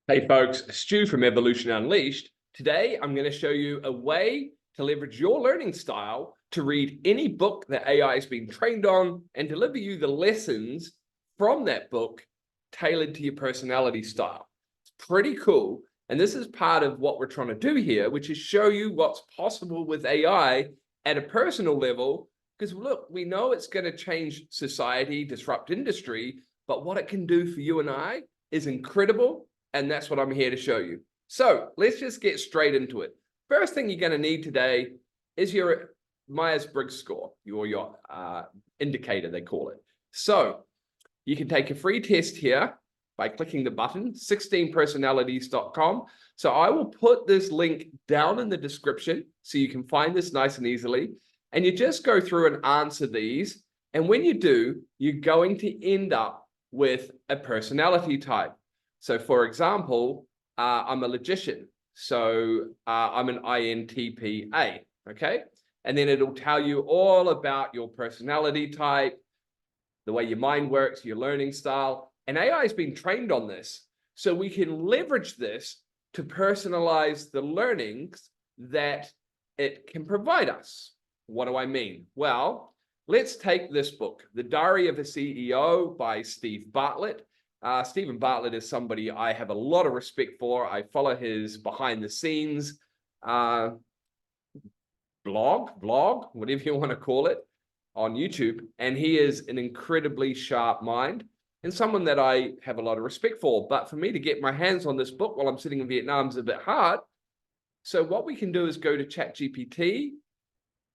Hey folks, Stu from Evolution Unleashed. Today, I'm going to show you a way to leverage your learning style to read any book that AI has been trained on and deliver you the lessons from that book tailored to your personality style. It's pretty cool. And this is part of what we're trying to do here, which is show you what's possible with AI at a personal level. Because look, we know it's going to change society, disrupt industry, but what it can do for you and I is incredible. And that's what I'm here to show you. So let's just get straight into it. First thing you're going to need today is your Myers-Briggs score, your indicator, they call it. So you can take a free test here by clicking the button, 16personalities.com. So I will put this link down in the description so you can find this nice and easily. And you just go through and answer these. And when you do, you're going to end up with a personality type. So for example, I'm a logician. So I'm an INTP, okay? And then it'll tell you all about your personality type, the way your mind works, your learning style. And AI has been trained on this. So we can leverage this to personalize the learnings that it can provide us. What do I mean? Well, let's take this book, The Diary of a CEO by Steve Bartlett. Stephen Bartlett is somebody I have a lot of respect for. I follow his behind the scenes blog, whatever you want to call it, on YouTube. And he is an incredibly sharp mind and someone that I have a lot of respect for. But for me to get my hands on this book while I'm sitting in Vietnam is a bit hard. So what we can do is go to ChatGPT,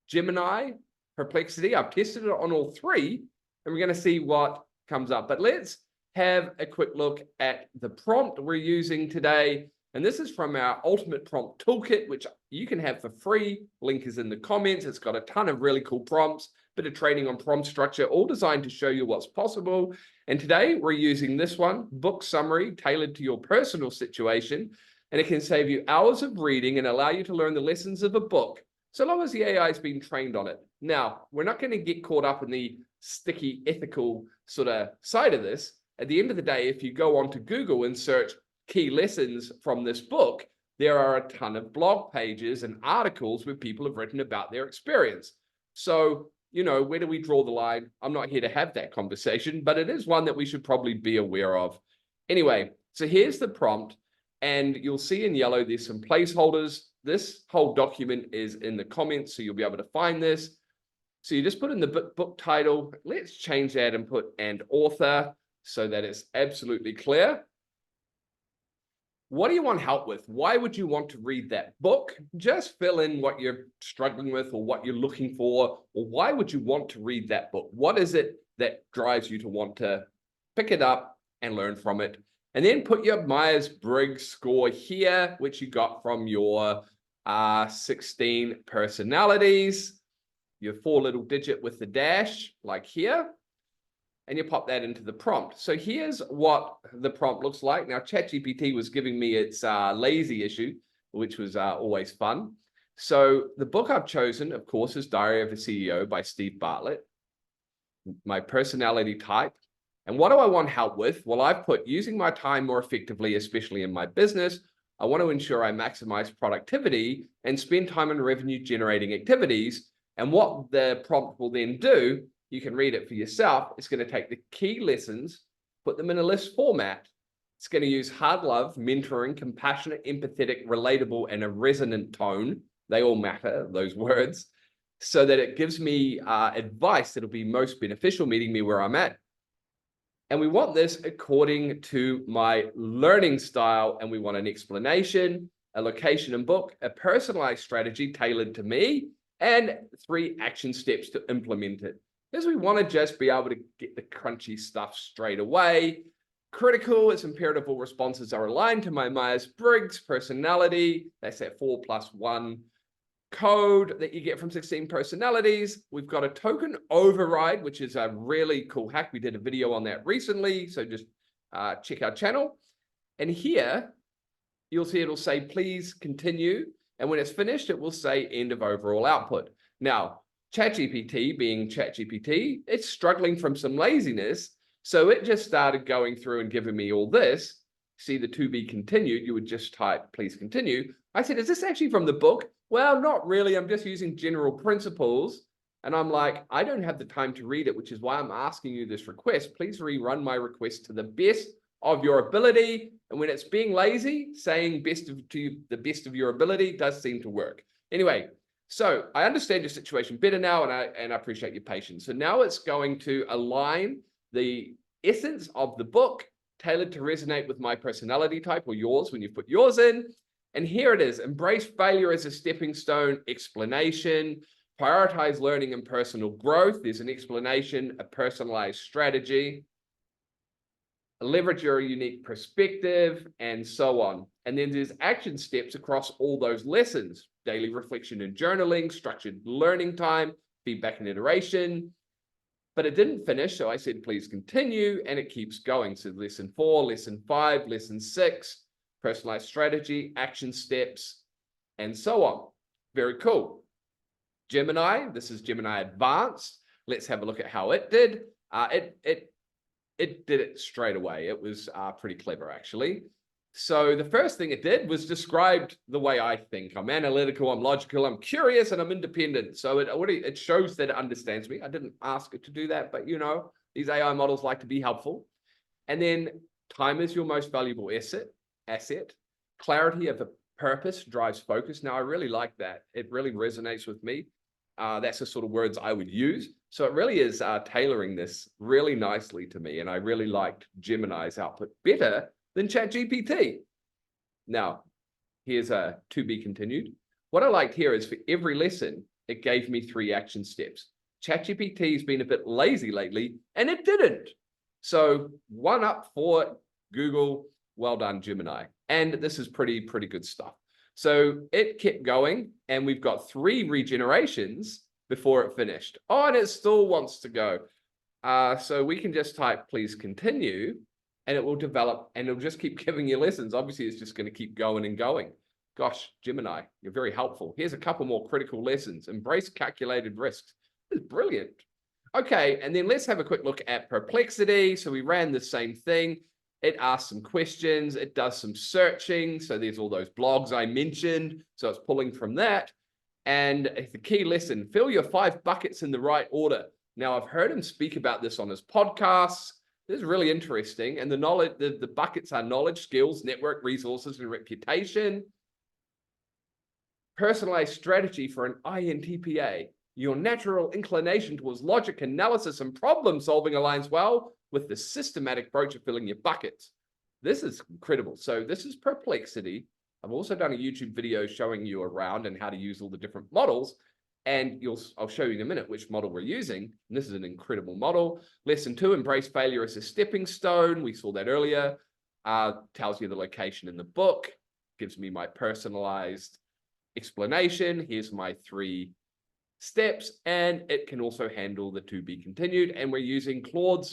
Gemini, Perplexity. I've tested it on all three, and we're going to see what comes up. But let's have a quick look at the prompt we're using today. And this is from our Ultimate Prompt Toolkit, which you can have for free. Link is in the comments. It's got a ton of really cool prompts, bit of training on prompt structure, all designed to show you what's possible. And today we're using this one, book summary, tailored to your personal situation. And it can save you hours of reading and allow you to learn the lessons of a book, so long as the AI has been trained on it. Now, we're not going to get caught up in the sticky ethical sort of side of this. At the end of the day, if you go onto Google and search key lessons from this book, there are a ton of blog pages and articles where people have written about their experience. So, you know, where do we draw the line? I'm not here to have that conversation, but it is one that we should probably be aware of. Anyway, so here's the prompt, and you'll see in yellow there's some placeholders. This whole document is in the comments, so you'll be able to find this. So you just put in the book title. Let's change that and put "and author," so that it's absolutely clear. What do you want help with? Why would you want to read that book? Just fill in what you're struggling with or what you're looking for, or why would you want to read that book? What is it that drives you to want to pick it up and learn from it? And then put your Myers-Briggs score here, which you got from your 16 personalities, your 4 little digit with the dash, like here. And you pop that into the prompt. So here's what the prompt looks like. Now, ChatGPT was giving me its lazy issue, which was always fun. So the book I've chosen, of course, is Diary of a CEO by Steve Bartlett. My personality type. And what do I want help with? Well, I've put using my time more effectively, especially in my business. I want to ensure I maximize productivity and spend time on revenue generating activities. And what the prompt will then do, you can read it for yourself. It's going to take the key lessons, put them in a list format. It's going to use hard love, mentoring, compassionate, empathetic, relatable, and a resonant tone. They all matter, those words, so that it gives me advice that'll be most beneficial, meeting me where I'm at. And we want this according to my learning style. And we want an explanation, a location and book, a personalized strategy tailored to me, and 3 action steps to implement it. Because we want to just be able to get the crunchy stuff straight away. Critical, its imperatival responses are aligned to my Myers-Briggs personality. That's that 4+1 code that you get from 16 personalities. We've got a token override, which is a really cool hack. We did a video on that recently, so just check our channel. And here, you'll see it'll say, please continue. And when it's finished, it will say end of overall output. Now, ChatGPT, being ChatGPT, it's struggling from some laziness. So it just started going through and giving me all this. see the to be continued, you would just type, please continue. I said, is this actually from the book? Well, not really. I'm just using general principles. And I'm like, I don't have the time to read it, which is why I'm asking you this request. Please rerun my request to the best of your ability. And when it's being lazy, saying the best of your ability does seem to work. Anyway, so I understand your situation better now, and I appreciate your patience. So now it's going to align the essence of the book tailored to resonate with my personality type, or yours when you put yours in. And here it is: embrace failure as a stepping stone, explanation, prioritize learning and personal growth. There's an explanation, a personalized strategy, leverage your unique perspective, and so on. And then there's action steps across all those lessons: daily reflection and journaling, structured learning time, feedback and iteration. But it didn't finish, so I said, please continue, and it keeps going. So lesson 4, lesson 5, lesson 6, personalized strategy, action steps, and so on. Very cool. Gemini, this is Gemini Advanced. Let's have a look at how it did. It did it straight away. It was pretty clever, actually. So the first thing it did was described the way I think. I'm analytical, I'm logical, I'm curious, and I'm independent. So it shows that it understands me. I didn't ask it to do that, but you know, these AI models like to be helpful. And then time is your most valuable asset. Clarity of a purpose drives focus. Now, I really like that. It really resonates with me. That's the sort of words I would use. So it really is tailoring this really nicely to me. And I really liked Gemini's output better than ChatGPT. Now, here's a to be continued. What I liked here is for every lesson, it gave me 3 action steps. ChatGPT's been a bit lazy lately, and it didn't. So 1 up for Google. Well done, Gemini. And this is pretty good stuff. So it kept going, and we've got 3 regenerations before it finished. Oh, and it still wants to go. So we can just type, please continue, and it will develop, and it'll just keep giving you lessons. Obviously, it's just going to keep going and going. Gosh, Gemini, you're very helpful. Here's a couple more critical lessons. Embrace calculated risks. This is brilliant. Okay, and then let's have a quick look at Perplexity. So we ran the same thing. It asks some questions. It does some searching. So there's all those blogs I mentioned. So it's pulling from that. And the key lesson, fill your 5 buckets in the right order. Now, I've heard him speak about this on his podcasts. This is really interesting. And the buckets are knowledge, skills, network, resources, and reputation. Personalized strategy for an INTPA. Your natural inclination towards logic, analysis, and problem solving aligns well with the systematic approach of filling your buckets. This is incredible. So this is Perplexity. I've also done a YouTube video showing you around and how to use all the different models. And I'll show you in a minute which model we're using. And this is an incredible model. Lesson 2, embrace failure as a stepping stone. We saw that earlier. Tells you the location in the book. Gives me my personalized explanation. Here's my 3 steps. And it can also handle the to be continued. And we're using Claude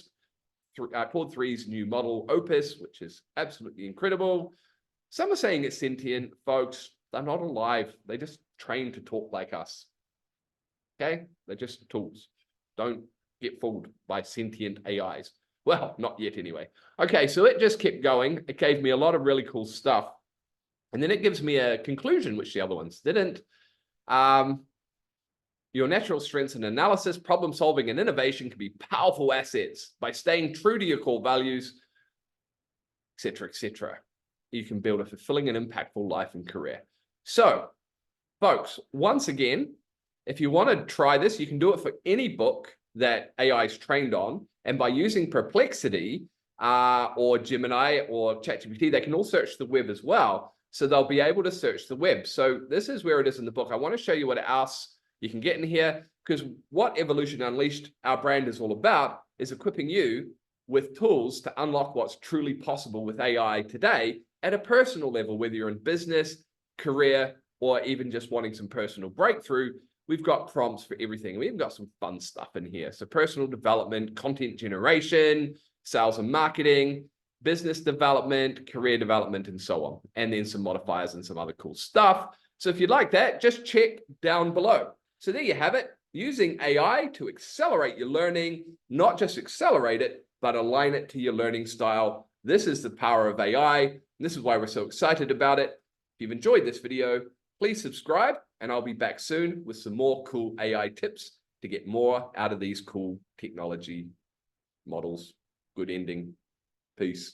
3's new model, Opus, which is absolutely incredible. Some are saying it's sentient. Folks, they're not alive. They just train to talk like us. Okay, they're just tools. Don't get fooled by sentient AIs. Well, not yet anyway. Okay, so it just kept going. It gave me a lot of really cool stuff. And then it gives me a conclusion, which the other ones didn't. Your natural strengths in analysis, problem solving, and innovation can be powerful assets. By staying true to your core values, etc., etc., you can build a fulfilling and impactful life and career. So, folks, once again, if you want to try this, you can do it for any book that AI is trained on. And by using Perplexity or Gemini or ChatGPT, they can all search the web as well. So they'll be able to search the web. So this is where it is in the book. I want to show you what it asks. You can get in here, because what Evolution Unleashed, our brand, is all about is equipping you with tools to unlock what's truly possible with AI today at a personal level, whether you're in business, career, or even just wanting some personal breakthrough. We've got prompts for everything. We even got some fun stuff in here. So personal development, content generation, sales and marketing, business development, career development, and so on. And then some modifiers and some other cool stuff. So if you'd like that, just check down below. So there you have it, using AI to accelerate your learning, not just accelerate it, but align it to your learning style This is the power of AI. And this is why we're so excited about it. If you've enjoyed this video, please subscribe, and I'll be back soon with some more cool AI tips to get more out of these cool technology models. Good ending. Peace.